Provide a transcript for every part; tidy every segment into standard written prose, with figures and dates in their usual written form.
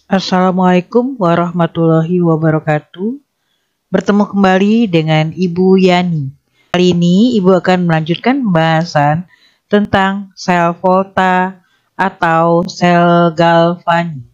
Assalamualaikum warahmatullahi wabarakatuh. Bertemu kembali dengan Ibu Yani. Kali ini Ibu akan melanjutkan pembahasan tentang sel volta atau sel galvani.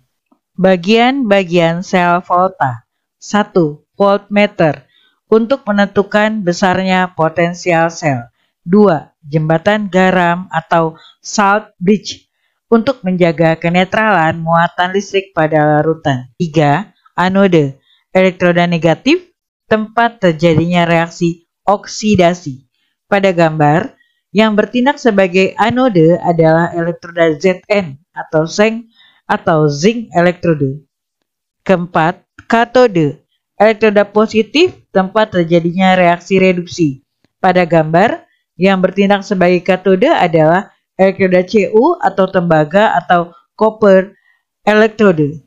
Bagian-bagian sel volta. 1. Voltmeter untuk menentukan besarnya potensial sel. 2. Jembatan garam atau salt bridge untuk menjaga kenetralan muatan listrik pada larutan. 3. Anode, elektroda negatif, tempat terjadinya reaksi oksidasi. Pada gambar, yang bertindak sebagai anode adalah elektroda Zn atau seng atau zinc elektrode. Keempat, katode, elektroda positif, tempat terjadinya reaksi reduksi. Pada gambar, yang bertindak sebagai katode adalah elektroda Cu atau tembaga atau copper elektrode.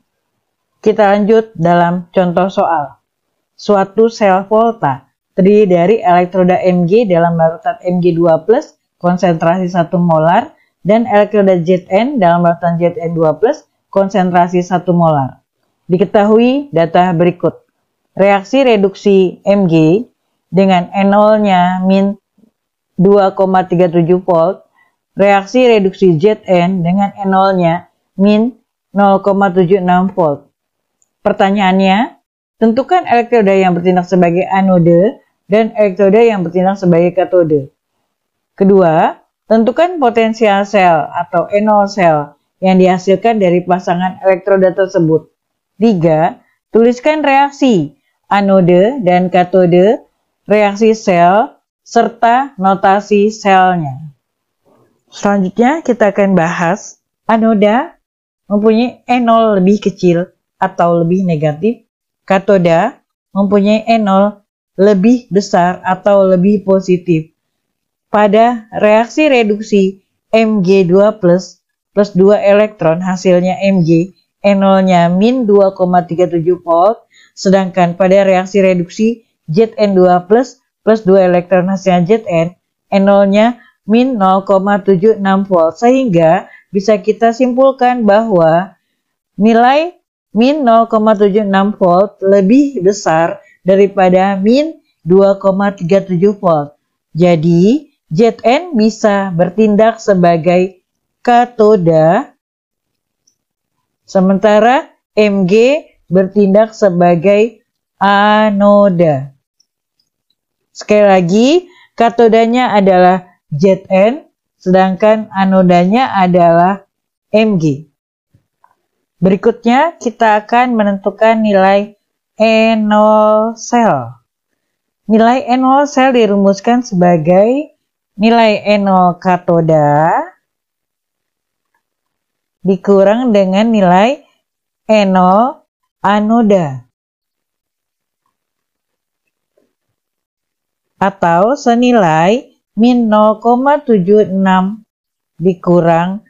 Kita lanjut dalam contoh soal. Suatu sel volta terdiri dari elektroda Mg dalam larutan Mg2+, konsentrasi 1 molar, dan elektroda Zn dalam larutan Zn2+, konsentrasi 1 molar. Diketahui data berikut. Reaksi reduksi Mg dengan E0-nya min 2,37 volt, reaksi reduksi Zn dengan E0-nya min 0,76 volt. Pertanyaannya, tentukan elektroda yang bertindak sebagai anode dan elektroda yang bertindak sebagai katode. Kedua, tentukan potensial sel atau E0 sel yang dihasilkan dari pasangan elektroda tersebut. 3. Tuliskan reaksi anode dan katode, reaksi sel, serta notasi selnya. Selanjutnya kita akan bahas anoda mempunyai E0 lebih kecil atau lebih negatif, katoda mempunyai E0 lebih besar atau lebih positif. Pada reaksi reduksi Mg2+ plus 2 elektron hasilnya Mg, E0-nya min 2,37 volt, sedangkan pada reaksi reduksi Zn2+ plus 2 elektron hasilnya Zn, E0-nya min 0,76 volt, sehingga bisa kita simpulkan bahwa nilai min 0,76 volt lebih besar daripada min 2,37 volt. Jadi, Zn bisa bertindak sebagai katoda, sementara Mg bertindak sebagai anoda. Sekali lagi, katodanya adalah Zn, sedangkan anodanya adalah Mg. Berikutnya kita akan menentukan nilai E0 sel. Nilai E0 sel dirumuskan sebagai nilai E0 katoda dikurang dengan nilai E0 anoda. Atau senilai min 0,76 dikurang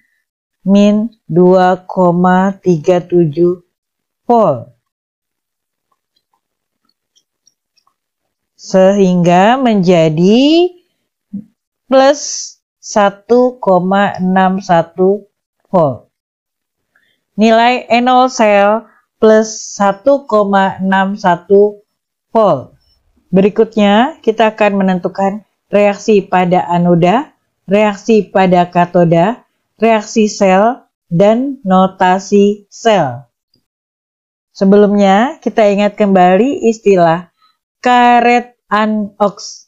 min 2,37 volt. Sehingga menjadi plus 1,61 volt. Nilai E0 sel plus 1,61 volt. Berikutnya kita akan menentukan reaksi pada anoda, reaksi pada katoda, reaksi sel, dan notasi sel. Sebelumnya kita ingat kembali istilah karet anoks,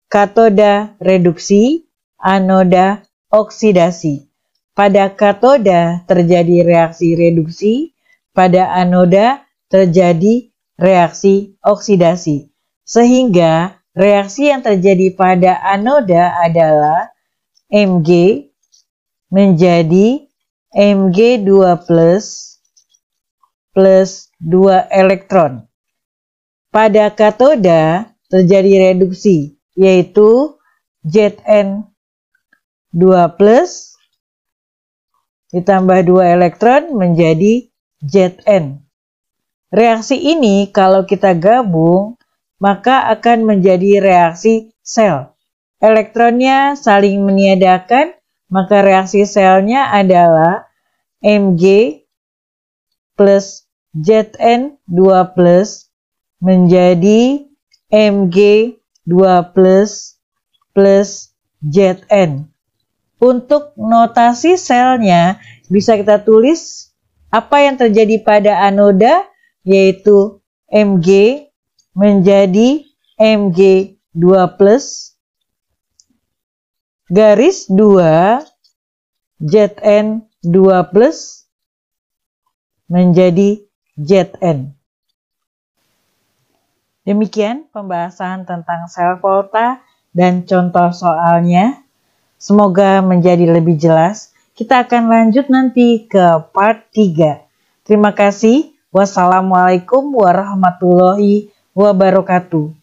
katoda reduksi, anoda oksidasi. Pada katoda terjadi reaksi reduksi, pada anoda terjadi reaksi oksidasi. Sehingga reaksi yang terjadi pada anoda adalah Mg menjadi Mg2+ plus 2 elektron. Pada katoda terjadi reduksi, yaitu Zn2+ ditambah 2 elektron menjadi Zn. Reaksi ini kalau kita gabung, maka akan menjadi reaksi sel. Elektronnya saling meniadakan, maka reaksi selnya adalah Mg plus Zn2 plus menjadi Mg2 plus Zn. Untuk notasi selnya bisa kita tulis apa yang terjadi pada anoda, yaitu Mg menjadi Mg2 plus garis 2 Zn2 plus menjadi Zn. Demikian pembahasan tentang sel volta dan contoh soalnya. Semoga menjadi lebih jelas. Kita akan lanjut nanti ke part 3. Terima kasih. Wassalamualaikum warahmatullahi wabarakatuh.